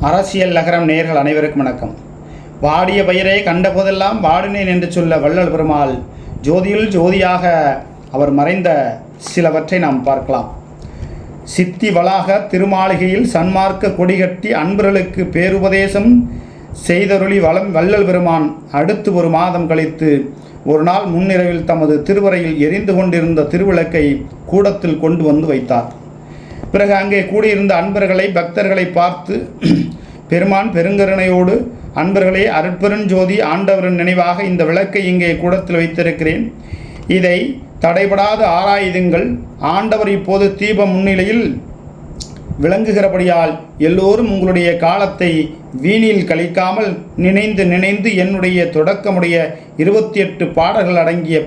அரசியல் நகரம் நேயர்கள் அனைவருக்கும் வணக்கம். வாடிய பயிரை கண்ட போதெல்லாம் வாடினேன் என்று சொல்ல வள்ளல் பெருமாள் ஜோதியில் ஜோதியாக அவர் மறைந்த சிலவற்றை நாம் பார்க்கலாம். சித்தி வளாக திருமாளிகையில் சன்மார்க்க கொடிகட்டி அன்பர்களுக்கு பேருபதேசம் செய்தருளி வள்ளல் பெருமான் அடுத்து ஒரு மாதம் கழித்து ஒரு நாள் முன்னிரவில் தமது திருவரையில் எரிந்து கொண்டிருந்த திருவிளக்கை கூடத்தில் கொண்டு வந்து வைத்தார். பிறகு அங்கே கூடியிருந்த அன்பர்களை பக்தர்களை பார்த்து பெருமான் பெருங்கருணையோடு, அன்பர்களே, அருட்பெருஞ்சோதி ஆண்டவரின் நினைவாக இந்த விளக்கை இங்கே கூடத்தில் வைத்திருக்கிறேன். இதை தடைபடாது ஆராயுதுங்கள். ஆண்டவர் இப்போது தீப முன்னிலையில் விளங்குகிறபடியால் எல்லோரும் உங்களுடைய காலத்தை வீணில் கழிக்காமல் நினைந்து என்னுடைய தொடக்கமுடைய 28 பாடல்கள் அடங்கிய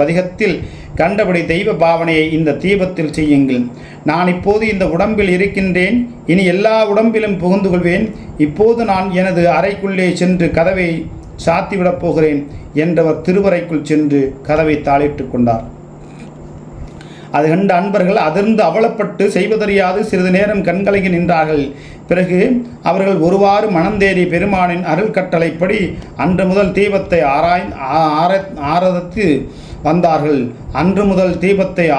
பதிகத்தில் கண்டபடி தெய்வ பாவனையை இந்த தீபத்தில் செய்யுங்கள். நான் இப்போது இந்த உடம்பில் இருக்கின்றேன், இனி எல்லா உடம்பிலும் புகுந்து கொள்வேன். இப்போது நான் எனது அறைக்குள்ளே சென்று கதவை சாத்திவிடப் போகிறேன் என்றவர் திருவறைக்குள் சென்று கதவை தாளிட்டு கொண்டார். அது கண்ட அன்பர்கள் அதிர்ந்து அவலப்பட்டு செய்வதறியாது சிறிது நேரம் கண்கலங்கி நின்றார்கள். பிறகு அவர்கள் ஒருவாறு மனந்தேறி பெருமானின் அருள் கட்டளைப்படி அன்று முதல் தீபத்தை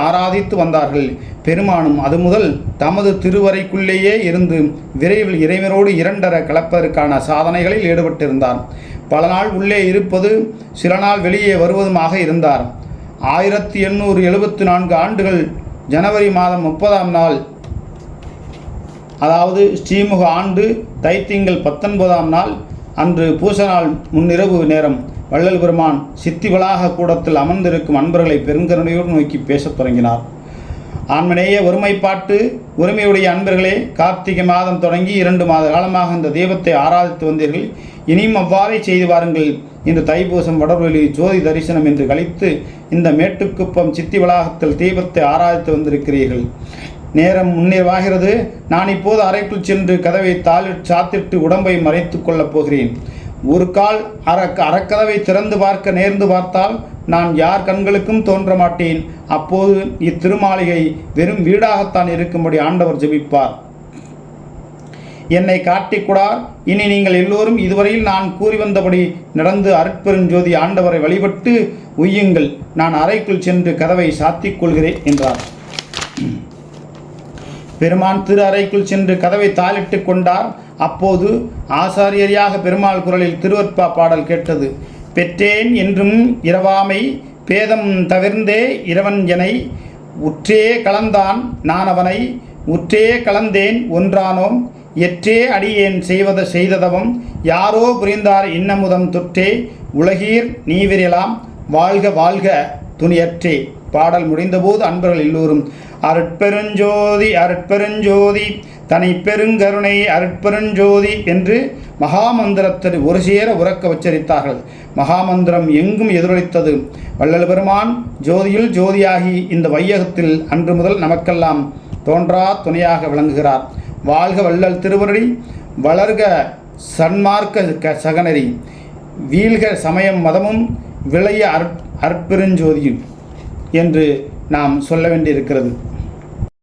ஆராதித்து வந்தார்கள். பெருமானும் அது முதல் தமது திருவறைக்குள்ளேயே இருந்து விரைவில் இறைவனோடு இரண்டர கலப்பதற்கான சாதனைகளில் ஈடுபட்டிருந்தார். பல நாள் உள்ளே இருப்பது, சில நாள் வெளியே வருவதுமாக இருந்தார். 1874 ஆண்டுகள் ஜனவரி மாதம் 30ஆம் நாள், அதாவது ஸ்ரீமுக ஆண்டு தைத்திங்கள் 19ஆம் நாள் அன்று பூச நாள் முன்னிரவு நேரம் வள்ளல் பெருமான் சித்தி வளாக கூடத்தில் அமர்ந்திருக்கும் அன்பர்களை பெருங்கருணையோடு நோக்கி பேசத் தொடங்கினார். ஆன்மநேய ஒருமைப்பாட்டு உரிமையுடைய அன்பர்களே, கார்த்திகை மாதம் தொடங்கி 2 மாத காலமாக இந்த தெய்வத்தை ஆராதித்து வந்தீர்கள். இனியும் அவ்வாறே செய்து வாருங்கள். இன்று தைப்பூசம் வடர்வெளி ஜோதி தரிசனம் என்று கழித்து இந்த மேட்டுக்குப்பம் சித்தி வளாகத்தில் தீபத்தை ஆராதித்து வந்திருக்கிறீர்கள். நேரம் முன்னேவாகிறது. நான் இப்போது அறைக்குள் சென்று கதவை சாத்திட்டு உடம்பை மறைத்து கொள்ளப் போகிறேன். ஒரு கால் அறக்கதவை திறந்து பார்க்க நேர்ந்து பார்த்தால் நான் யார் கண்களுக்கும் தோன்ற மாட்டேன். அப்போது இத்திருமாளிகை வெறும் வீடாகத்தான் இருக்கும்படி ஆண்டவர் ஜெபிப்பார். என்னை காட்டிக்கூடார். இனி நீங்கள் எல்லோரும் இதுவரையில் நான் கூறி வந்தபடி நடந்து அருட்பெருஞ்சோதி ஆண்டவரை வழிபட்டு உய்யுங்கள். நான் அறைக்குள் சென்று கதவை சாத்திக் கொள்கிறேன் என்றார். பெருமான் திரு அறைக்குள் சென்று கதவை தாளிட்டு கொண்டார். அப்போது ஆசாரியரியாக பெருமாள் குரலில் திருவற்பா பாடல் கேட்டது. பெற்றேன் என்றும் இரவாமை பேதம் தவிர்ந்தே இரவன் எனை உற்றே கலந்தான் நான் அவனை உற்றே கலந்தேன் ஒன்றானோம் எற்றே அடியேன் செய்ததவம் யாரோ புரிந்தார் இன்னமுதம் தொற்றே உலகீர் நீவிரலாம் வாழ்க வாழ்க துணியற்றே. பாடல் முடிந்தபோது அன்பர்கள் எல்லோரும் அருட்பெருஞ்சோதி அருட்பெருஞ்சோதி தனி பெருங்கருணை அருட்பெருஞ்சோதி என்று மகாமந்திரத்தை ஒரு சேர உறக்க உச்சரித்தார்கள். மகாமந்திரம் எங்கும் எதிரொலித்தது. வள்ளல் பெருமான் ஜோதியில் ஜோதியாகி இந்த வையகத்தில் அன்று முதல் நமக்கெல்லாம் தோன்றா துணையாக விளங்குகிறார். வாழ்க வள்ளல் திருவருளி, வளர்க சன்மார்க்க சகனரி, வீழ்க சமயம் மதமும், விளைய அற்பெருஞ்சோதியும் என்று நாம் சொல்ல வேண்டியிருக்கிறது.